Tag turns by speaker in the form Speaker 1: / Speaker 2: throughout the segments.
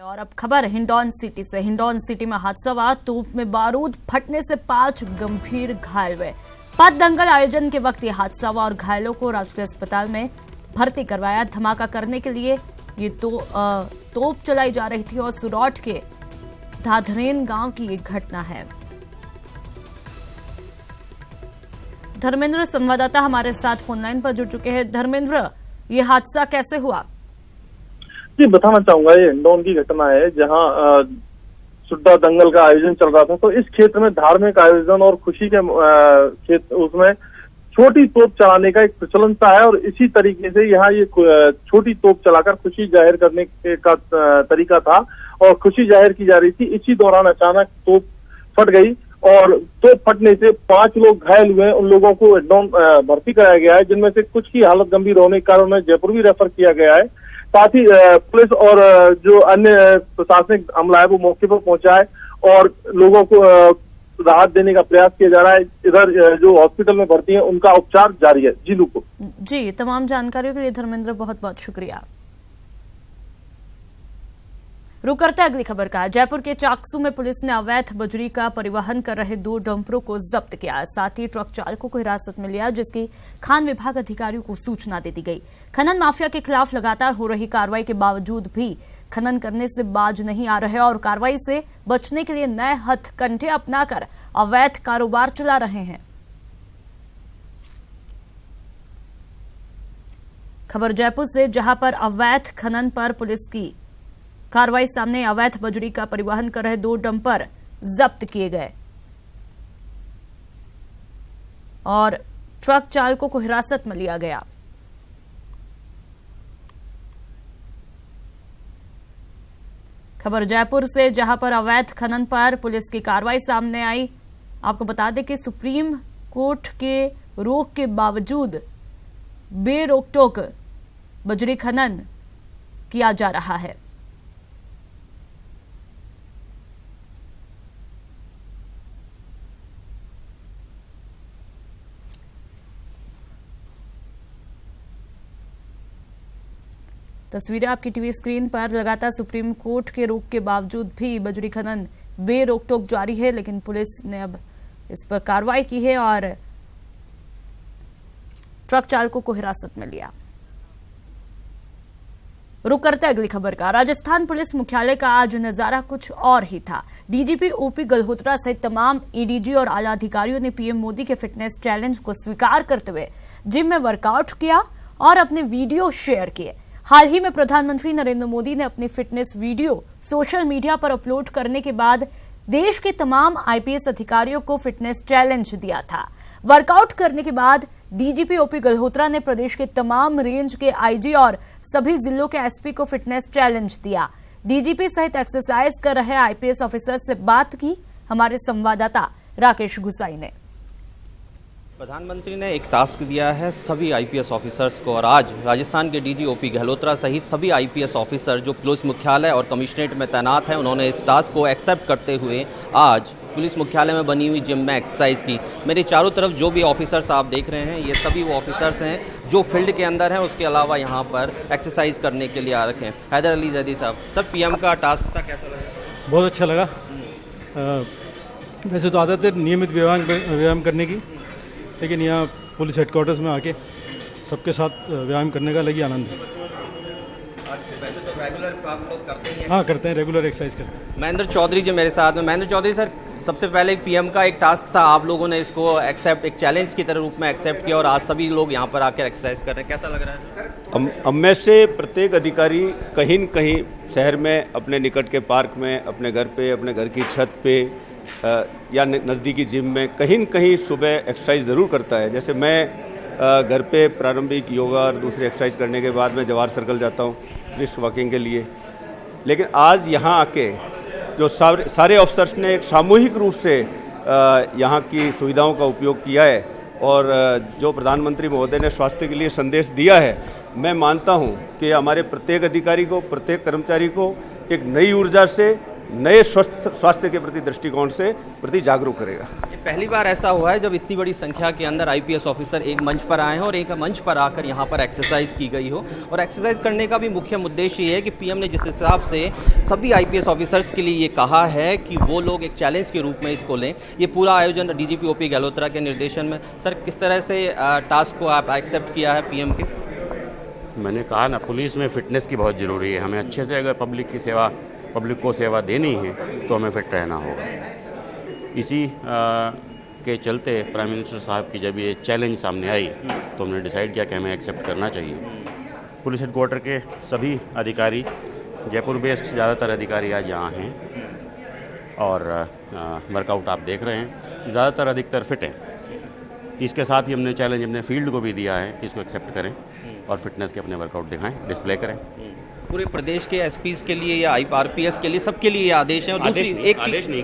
Speaker 1: और अब खबर हिंडौन सिटी से। हिंडौन सिटी में हादसा हुआ। तोप में बारूद फटने से 5 गंभीर घायल हुए। पथ दंगल आयोजन के वक्त यह हादसा हुआ और घायलों को राजकीय अस्पताल में भर्ती करवाया। धमाका करने के लिए ये तोप चलाई जा रही थी और सुरौठ के धाधरेन गांव की ये घटना है। धर्मेंद्र संवाददाता हमारे साथ फोनलाइन पर जुड़ चुके हैं। धर्मेंद्र, ये हादसा कैसे हुआ?
Speaker 2: जी, बताना चाहूंगा, ये हिंडौन की घटना है जहां सुड्डा दंगल का आयोजन चल रहा था। तो इस क्षेत्र में धार्मिक आयोजन और खुशी के क्षेत्र उसमें छोटी तोप चलाने का एक प्रचलन है और इसी तरीके से यहाँ ये छोटी तोप चलाकर खुशी जाहिर करने का तरीका था और खुशी जाहिर की जा रही थी। इसी दौरान अचानक तोप फट गई और तोप फटने से 5 लोग घायल हुए। उन लोगों को हिंडौन भर्ती कराया गया है, जिनमें से कुछ की हालत गंभीर होने के कारण उन्हें जयपुर भी रेफर किया गया है। साथ ही पुलिस और जो अन्य प्रशासनिक अमला है वो मौके पर पहुंचा है और लोगों को राहत देने का प्रयास किया जा रहा है। इधर जो हॉस्पिटल में भर्ती है उनका उपचार जारी है। जीलू को
Speaker 1: जी, तमाम जानकारियों के लिए धर्मेंद्र बहुत बहुत शुक्रिया। रुक करते अगली खबर का। जयपुर के चाकसू में पुलिस ने अवैध बजरी का परिवहन कर रहे 2 डंपरों को जब्त किया। साथ ही ट्रक चालकों को हिरासत में लिया, जिसकी खान विभाग अधिकारियों को सूचना दे दी गई। खनन माफिया के खिलाफ लगातार हो रही कार्रवाई के बावजूद भी खनन करने से बाज नहीं आ रहे और कार्रवाई से बचने के लिए नए हथकंडे अपनाकर अवैध कारोबार चला रहे हैं। खबर जयपुर से, जहां पर अवैध खनन पर पुलिस की कार्रवाई सामने। अवैध बजरी का परिवहन कर रहे 2 डंपर जब्त किए गए और ट्रक चालकों को हिरासत में लिया गया। खबर जयपुर से, जहां पर अवैध खनन पर पुलिस की कार्रवाई सामने आई। आपको बता दें कि सुप्रीम कोर्ट के रोक के बावजूद बेरोक-टोक बजरी खनन किया जा रहा है। तस्वीरें आपकी टीवी स्क्रीन पर। लगातार सुप्रीम कोर्ट के रोक के बावजूद भी बजरी खनन बेरोक-टोक जारी है, लेकिन पुलिस ने अब इस पर कार्रवाई की है और ट्रक चालकों को हिरासत में लिया। रुक करते अगली खबर का। राजस्थान पुलिस मुख्यालय का आज नजारा कुछ और ही था। डीजीपी ओपी गल्होत्रा सहित तमाम एडीजी और आला अधिकारियों ने पीएम मोदी के फिटनेस चैलेंज को स्वीकार करते हुए जिम में वर्कआउट किया और अपने वीडियो शेयर किए। हाल ही में प्रधानमंत्री नरेंद्र मोदी ने अपनी फिटनेस वीडियो सोशल मीडिया पर अपलोड करने के बाद देश के तमाम आईपीएस अधिकारियों को फिटनेस चैलेंज दिया था। वर्कआउट करने के बाद डीजीपी ओपी गल्होत्रा ने प्रदेश के तमाम रेंज के आईजी और सभी जिलों के एसपी को फिटनेस चैलेंज दिया। डीजीपी सहित एक्सरसाइज कर रहे आईपीएस ऑफिसर से बात की हमारे संवाददाता राकेश गुसाई ने।
Speaker 3: प्रधानमंत्री ने एक टास्क दिया है सभी आईपीएस ऑफिसर्स को और आज राजस्थान के डीजी ओपी गहलोत्रा सहित सभी आईपीएस ऑफिसर जो पुलिस मुख्यालय और कमिश्नरेट में तैनात हैं, उन्होंने इस टास्क को एक्सेप्ट करते हुए आज पुलिस मुख्यालय में बनी हुई जिम में एक्सरसाइज की। मेरे चारों तरफ जो भी ऑफिसर्स आप देख रहे हैं, ये सभी वो ऑफिसर्स हैं जो फील्ड के अंदर हैं, उसके अलावा यहाँ पर एक्सरसाइज करने के लिए आ रखे हैं। हैदर अली जैदी साहब, सर पीएम का टास्क था, कैसा लगा?
Speaker 4: बहुत अच्छा लगा। वैसे तो आदत है नियमित व्यायाम करने की, लेकिन यहाँ पुलिस हेडक्वार्टर्स में आके सबके साथ व्यायाम करने का अलग ही आनंद है।
Speaker 3: वैसे तो रेगुलर आप लोग करते हैं?
Speaker 4: हाँ, करते हैं, रेगुलर एक्सरसाइज करते हैं।
Speaker 3: महेंद्र चौधरी जी मेरे साथ में। महेंद्र चौधरी सर, सबसे पहले पीएम का एक टास्क था, आप लोगों ने इसको एक्सेप्ट, एक चैलेंज की तरह रूप में एक्सेप्ट किया और आज सभी लोग यहाँ पर आकर एक्सरसाइज कर रहे हैं, कैसा लग रहा है सर?
Speaker 5: हम में से प्रत्येक अधिकारी कहीं न कहीं शहर में अपने निकट के पार्क में, अपने घर पे, अपने घर की छत पे या नज़दीकी जिम में कहीं न कहीं सुबह एक्सरसाइज ज़रूर करता है। जैसे मैं घर पे प्रारंभिक योगा और दूसरी एक्सरसाइज करने के बाद मैं जवाहर सर्कल जाता हूँ ब्रिस्क वॉकिंग के लिए। लेकिन आज यहाँ आके जो सारे अफसर्स ने एक सामूहिक रूप से यहाँ की सुविधाओं का उपयोग किया है और जो प्रधानमंत्री महोदय ने स्वास्थ्य के लिए संदेश दिया है, मैं मानता हूँ कि हमारे प्रत्येक अधिकारी को, प्रत्येक कर्मचारी को एक नई ऊर्जा से, नए स्वास्थ्य के प्रति दृष्टिकोण से प्रति जागरूक करेगा।
Speaker 3: पहली बार ऐसा हुआ है जब इतनी बड़ी संख्या के अंदर आईपीएस ऑफिसर एक मंच पर आए हैं और एक मंच पर आकर यहाँ पर एक्सरसाइज की गई हो। और एक्सरसाइज करने का भी मुख्य उद्देश्य ये है कि पीएम ने जिस हिसाब से सभी आईपीएस ऑफिसर्स के लिए ये कहा है कि वो लोग एक चैलेंज के रूप में इसको लें। ये पूरा आयोजन डीजीपी ओपी गहलोत्रा के निर्देशन में। सर, किस तरह से टास्क को आप एक्सेप्ट किया है पीएम के?
Speaker 6: मैंने कहा ना, पुलिस में फिटनेस की बहुत ज़रूरी है। हमें अच्छे से अगर पब्लिक को सेवा देनी है तो हमें फिट रहना होगा। इसी के चलते प्राइम मिनिस्टर साहब की जब ये चैलेंज सामने आई तो हमने डिसाइड किया कि हमें एक्सेप्ट करना चाहिए। पुलिस हेडक्वार्टर के सभी अधिकारी, जयपुर बेस्ड ज़्यादातर अधिकारी आज यहाँ हैं और वर्कआउट आप देख रहे हैं, ज़्यादातर अधिकतर फिट हैं। इसके साथ ही हमने चैलेंज अपने फील्ड को भी दिया है कि इसको एक्सेप्ट करें और फिटनेस के अपने वर्कआउट दिखाएं, डिस्प्ले करें।
Speaker 3: पूरे प्रदेश के एसपीज के लिए या आईपीएस के लिए सबके लिए ये आदेश है। और दूसरी एक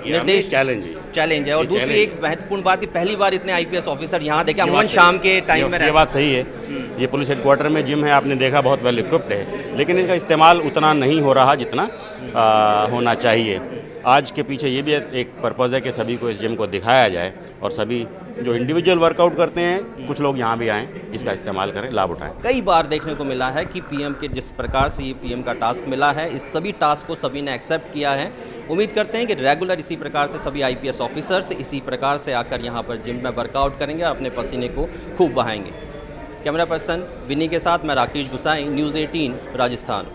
Speaker 3: निर्देश चैलेंज है। और दूसरी एक महत्वपूर्ण बात, पहली बार इतने आईपीएस ऑफिसर यहाँ देखे अमूमन शाम के टाइम में।
Speaker 6: ये बात सही है। ये पुलिस हेडक्वार्टर में जिम है, आपने देखा, बहुत वेल इक्विप्ड है, लेकिन इसका इस्तेमाल उतना नहीं हो रहा जितना होना चाहिए। आज के पीछे ये भी एक पर्पज़ है कि सभी को इस जिम को दिखाया जाए और सभी जो इंडिविजुअल वर्कआउट करते हैं, कुछ लोग यहाँ भी आएँ, इसका इस्तेमाल करें, लाभ उठाएं।
Speaker 3: कई बार देखने को मिला है कि पीएम के जिस प्रकार से ये पीएम का टास्क मिला है, इस सभी टास्क को सभी ने एक्सेप्ट किया है। उम्मीद करते हैं कि रेगुलर इसी प्रकार से सभी आईपीएस ऑफिसर्स इसी प्रकार से आकर यहाँ पर जिम में वर्कआउट करेंगे और अपने पसीने को खूब बहाएंगे। कैमरा पर्सन विनी के साथ मैं राकेश गुसाई, न्यूज़ 18 राजस्थान।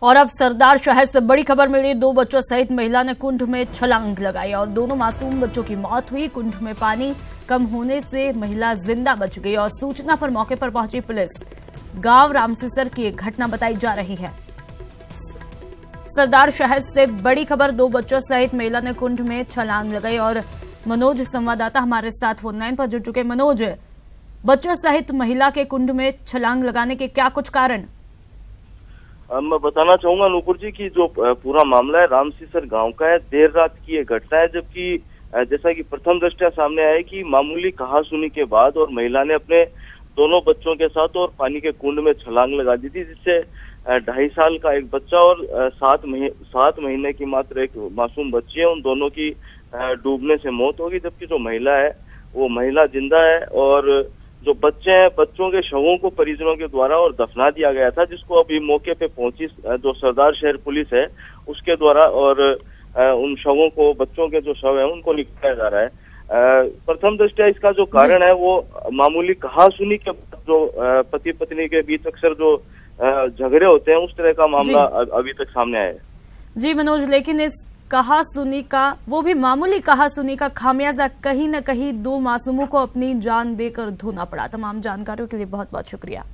Speaker 1: और अब सरदार शहर से बड़ी खबर मिली। 2 बच्चों सहित महिला ने कुंड में छलांग लगाई और दोनों मासूम बच्चों की मौत हुई। कुंड में पानी कम होने से महिला जिंदा बच गई और सूचना पर मौके पर पहुंची पुलिस। गांव रामसीसर की एक घटना बताई जा रही है। सरदार शहर से बड़ी खबर, 2 बच्चों सहित महिला ने कुंड में छलांग लगाई। और मनोज संवाददाता हमारे साथ फोन लाइन पर जुड़ चुके। मनोज, बच्चों सहित महिला के कुंड में छलांग लगाने के क्या कुछ कारण?
Speaker 2: मैं बताना चाहूंगा नूपुर जी की जो पूरा मामला है रामसीसर गांव का है। देर रात की ये घटना है, जबकि जैसा कि प्रथम दृष्टया सामने आया कि मामूली कहासुनी के बाद और महिला ने अपने दोनों बच्चों के साथ और पानी के कुंड में छलांग लगा दी थी, जिससे 2.5 साल का एक बच्चा और 7 महीने की मात्र एक मासूम बच्ची है, उन दोनों की डूबने से मौत होगी। जबकि जो महिला है वो महिला जिंदा है और जो बच्चे हैं, बच्चों के शवों को परिजनों के द्वारा और दफना दिया गया था, जिसको अभी मौके पे पहुंची जो सरदार शहर पुलिस है उसके द्वारा और उन शवों को, बच्चों के जो शव है उनको निकाला जा रहा है। प्रथम दृष्टया इसका जो कारण है वो मामूली कहासुनी के जो पति पत्नी के बीच अक्सर जो झगड़े होते हैं, उस तरह का मामला अभी तक सामने आया है।
Speaker 1: जी मनोज, लेकिन इस कहासुनी का, वो भी मामूली कहासुनी का खामियाजा कहीं न कहीं 2 मासूमों को अपनी जान देकर धोना पड़ा। तमाम जानकारियों के लिए बहुत बहुत शुक्रिया।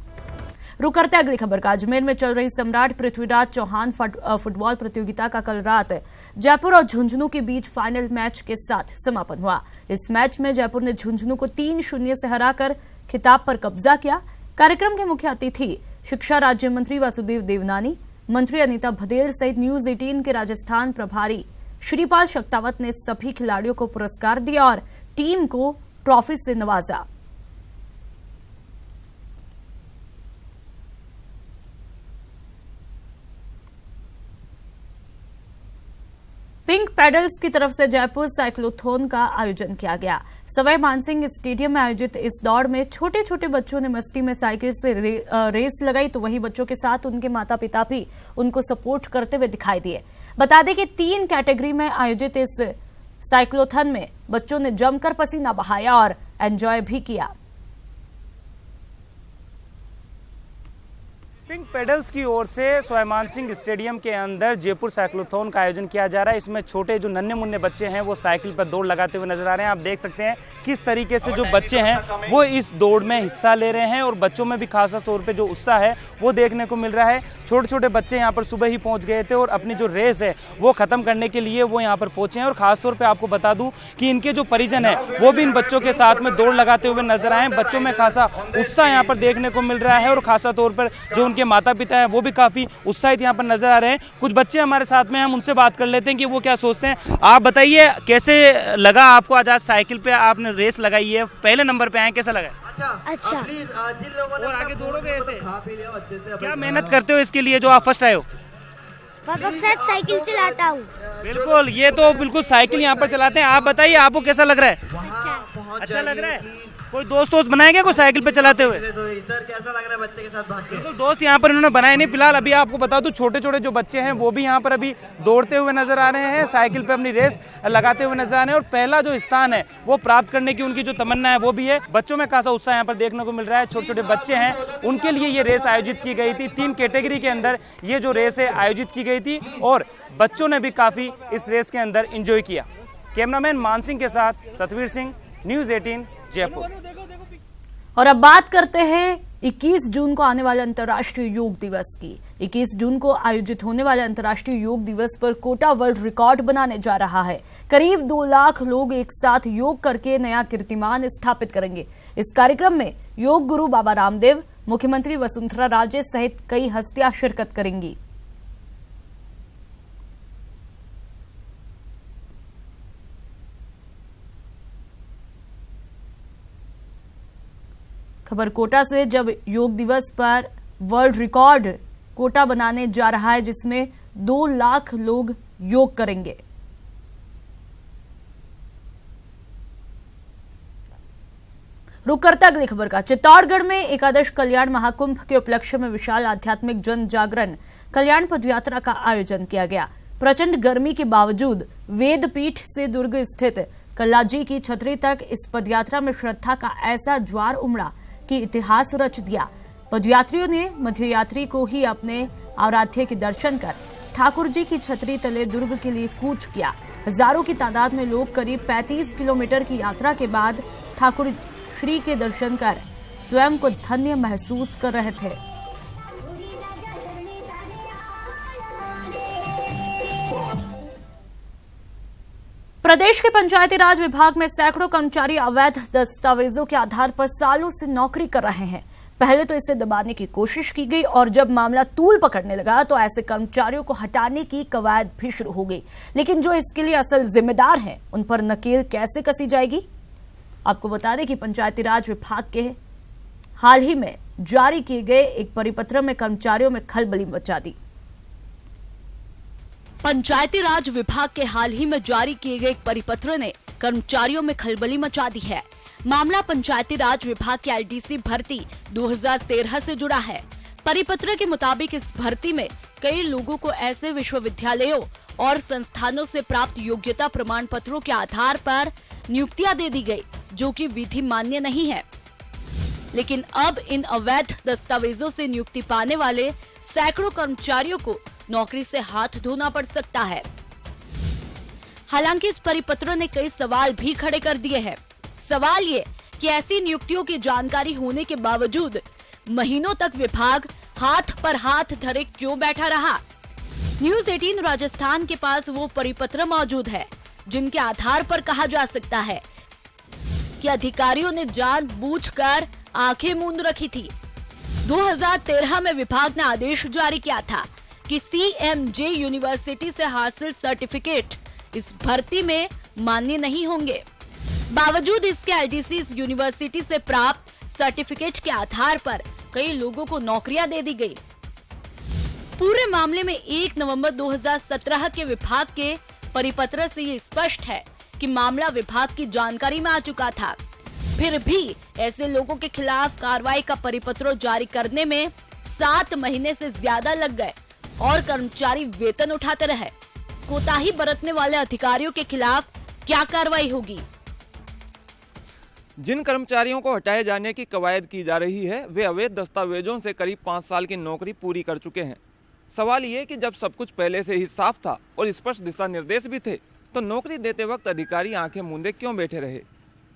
Speaker 1: रुक करते अगली खबर का। अजमेर में चल रही सम्राट पृथ्वीराज चौहान फुटबॉल प्रतियोगिता का कल रात जयपुर और झुंझुनू के बीच फाइनल मैच के साथ समापन हुआ। इस मैच में जयपुर ने झुंझुनू को 3-0 से हराकर खिताब पर कब्जा किया। कार्यक्रम के मुख्य अतिथि शिक्षा राज्य मंत्री वासुदेव देवनानी, मंत्री अनीता भदेल सहित न्यूज़ 18 के राजस्थान प्रभारी श्रीपाल शक्तावत ने सभी खिलाड़ियों को पुरस्कार दिया और टीम को ट्रॉफी से नवाजा। पिंक पेडल्स की तरफ से जयपुर साइक्लोथॉन का आयोजन किया गया। सवाई मानसिंह स्टेडियम में आयोजित इस दौड़ में छोटे छोटे बच्चों ने मस्ती में साइकिल से रेस लगाई, तो वहीं बच्चों के साथ उनके माता पिता भी उनको सपोर्ट करते हुए दिखाई दिए। बता दें कि 3 कैटेगरी में आयोजित इस साइक्लोथॉन में बच्चों ने जमकर पसीना बहाया और एंजॉय भी किया।
Speaker 7: पिंक पेडल्स की ओर से सवाई मानसिंह स्टेडियम के अंदर जयपुर साइक्लोथॉन का आयोजन किया जा रहा है। इसमें छोटे जो नन्हे मुन्ने बच्चे हैं वो साइकिल पर दौड़ लगाते हुए नजर आ रहे हैं। आप देख सकते हैं किस तरीके से जो बच्चे हैं वो इस दौड़ में हिस्सा ले रहे हैं और बच्चों में भी खास तौर पे जो उत्साह है वो देखने को मिल रहा है। छोटे छोटे बच्चे यहाँ पर सुबह ही पहुँच गए थे और अपनी जो रेस है वो खत्म करने के लिए वो यहाँ पर पहुंचे हैं। और खासतौर पर आपको बता दूं कि इनके जो परिजन है वो भी इन बच्चों के साथ में दौड़ लगाते हुए नजर आए। बच्चों में खासा उत्साह यहाँ पर देखने को मिल रहा है और खासा तौर पर जो उनके माता पिता है वो भी काफी उत्साहित यहाँ पर नजर आ रहे हैं। कुछ बच्चे हमारे साथ में, हम उनसे बात कर लेते हैं कि वो क्या सोचते हैं। आप बताइए कैसे लगा आपको, आज साइकिल पे आपने रेस लगाई है, पहले नंबर पे आए, कैसा लगा?
Speaker 8: अच्छा।
Speaker 7: और आगे दौड़ोगे ऐसे? क्या मेहनत करते हो इसके लिए जो आप फर्स्ट आए हो?
Speaker 8: पापा के साथ साइकिल चलाता हूँ।
Speaker 7: बिल्कुल, ये तो बिल्कुल साइकिल यहाँ पर चलाते हैं। आप बताइए, आपको कैसा लग रहा है? अच्छा लग रहा है। कोई दोस्त बनाएंगे कोई साइकिल पे चलाते हुए?
Speaker 8: सर कैसा लग रहा है बच्चे के साथ भाग के?
Speaker 7: बिल्कुल, दोस्त यहाँ पर इन्होंने बनाए नहीं। फिलहाल अभी आपको बता दूं, छोटे छोटे जो बच्चे हैं वो भी यहाँ पर अभी दौड़ते हुए नजर आ रहे हैं, साइकिल पे अपनी रेस लगाते हुए नजर आ रहे हैं। और पहला जो स्थान है वो प्राप्त करने की उनकी जो तमन्ना है वो भी है। बच्चों में खासा उत्साह यहाँ पर देखने को मिल रहा है। छोटे छोटे बच्चे हैं, उनके लिए ये रेस आयोजित की गई थी। 3 कैटेगरी के अंदर ये जो रेस है आयोजित की गई थी और बच्चों ने भी काफी इस रेस के अंदर एंजॉय किया। कैमरामैन मान सिंह के साथ सतवीर सिंह, न्यूज़ 18 जयपुर।
Speaker 1: और अब बात करते हैं 21 जून को आने वाले अंतर्राष्ट्रीय योग दिवस की। 21 जून को आयोजित होने वाले अंतर्राष्ट्रीय योग दिवस पर कोटा वर्ल्ड रिकॉर्ड बनाने जा रहा है। करीब 2 लाख लोग एक साथ योग करके नया कीर्तिमान स्थापित करेंगे। इस कार्यक्रम में योग गुरु बाबा रामदेव, मुख्यमंत्री वसुंधरा राजे सहित कई हस्तियां शिरकत करेंगी। खबर कोटा से, जब योग दिवस पर वर्ल्ड रिकॉर्ड कोटा बनाने जा रहा है जिसमें 2 लाख लोग योग करेंगे। रुक करता अगली खबर का। चित्तौड़गढ़ में एकादश कल्याण महाकुंभ के उपलक्ष्य में विशाल आध्यात्मिक जन जागरण कल्याण पदयात्रा का आयोजन किया गया। प्रचंड गर्मी के बावजूद वेदपीठ से दुर्ग स्थित कल्लाजी की छतरी तक इस पदयात्रा में श्रद्धा का ऐसा ज्वार उमड़ा कि इतिहास रच दिया। पदयात्रियों ने मध्ययात्री को ही अपने आराध्य के दर्शन कर ठाकुर जी की छतरी तले दुर्ग के लिए कूच किया। हजारों की तादाद में लोग करीब 35 किलोमीटर की यात्रा के बाद ठाकुर श्री के दर्शन कर स्वयं को धन्य महसूस कर रहे थे। प्रदेश के पंचायती राज विभाग में सैकड़ों कर्मचारी अवैध दस्तावेजों के आधार पर सालों से नौकरी कर रहे हैं। पहले तो इसे दबाने की कोशिश की गई और जब मामला तूल पकड़ने लगा तो ऐसे कर्मचारियों को हटाने की कवायद भी शुरू हो गई। लेकिन जो इसके लिए असल जिम्मेदार हैं, उन पर नकेल कैसे कसी जाएगी? आपको बता दें कि पंचायती राज विभाग के हाल ही में जारी किए गए एक परिपत्र में कर्मचारियों में खलबली मचा दी।
Speaker 9: पंचायती राज विभाग के हाल ही में जारी किए गए एक परिपत्र ने कर्मचारियों में खलबली मचा दी है। मामला पंचायती राज विभाग की एलडीसी भर्ती 2013 से जुड़ा है। परिपत्र के मुताबिक इस भर्ती में कई लोगों को ऐसे विश्वविद्यालयों और संस्थानों से प्राप्त योग्यता प्रमाण पत्रों के आधार पर नियुक्तियां दे दी गई, जो कि विधि मान्य नहीं है। लेकिन अब इन अवैध दस्तावेजों से नियुक्ति पाने वाले सैकड़ों कर्मचारियों को नौकरी से हाथ धोना पड़ सकता है। हालांकि इस परिपत्र ने कई सवाल भी खड़े कर दिए हैं। सवाल ये कि ऐसी नियुक्तियों की जानकारी होने के बावजूद महीनों तक विभाग हाथ पर हाथ धरे क्यों बैठा रहा? न्यूज़ 18 राजस्थान के पास वो परिपत्र मौजूद है जिनके आधार पर कहा जा सकता है कि अधिकारियों ने जानबूझकर आंखें मूंद रखी थी। 2013 में विभाग ने आदेश जारी किया था कि CMJ यूनिवर्सिटी से हासिल सर्टिफिकेट इस भर्ती में मान्य नहीं होंगे। बावजूद इसके एलडीसी इस यूनिवर्सिटी से प्राप्त सर्टिफिकेट के आधार पर कई लोगों को नौकरियां दे दी गई। पूरे मामले में 1 नवंबर 2017 के विभाग के परिपत्र से ये स्पष्ट है कि मामला विभाग की जानकारी में आ चुका था। फिर भी ऐसे लोगों के खिलाफ कार्रवाई का परिपत्र जारी करने में 7 महीने से ज्यादा लग गए और कर्मचारी वेतन उठाते रहे। कोताही बरतने वाले अधिकारियों के खिलाफ क्या कार्रवाई होगी?
Speaker 10: जिन कर्मचारियों को हटाए जाने की कवायद की जा रही है वे अवैध दस्तावेजों से करीब 5 साल की नौकरी पूरी कर चुके हैं। सवाल ये कि जब सब कुछ पहले से ही साफ था और स्पष्ट दिशा निर्देश भी थे तो नौकरी देते वक्त अधिकारी आंखें मूंदे क्यों बैठे रहे?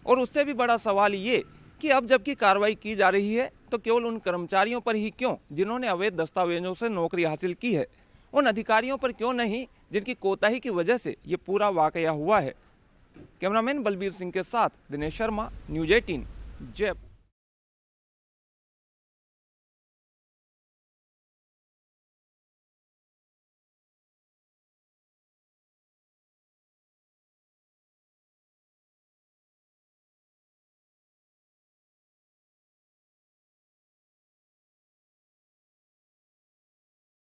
Speaker 10: और उससे भी बड़ा सवाल ये कि अब जबकि कार्रवाई की जा रही है तो केवल उन कर्मचारियों पर ही क्यों जिन्होंने अवैध दस्तावेजों से नौकरी हासिल की है, उन अधिकारियों पर क्यों नहीं जिनकी कोताही की वजह से ये पूरा वाकया हुआ है? कैमरामैन बलबीर सिंह के साथ दिनेश शर्मा, न्यूज़ 18 जयपुर।